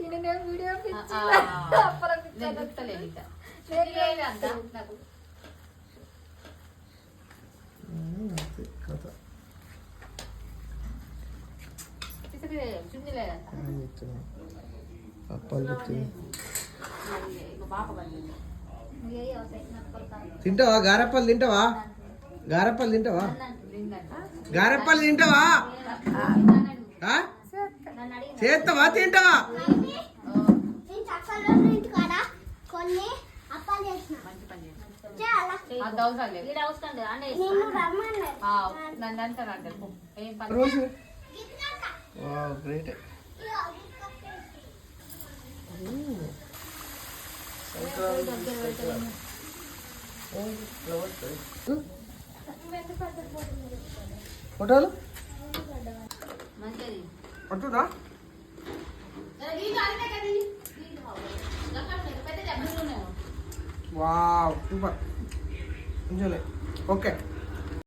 video తింటావా గారెప్పలు తింటావా గారెప్పలు తింటావా గారెప్పలు తింటావా చేస్తావా తింటావా రోజు గ్రేట్ ఫోటోలు పట్టుదా వావ్ సూపర్ ఓకే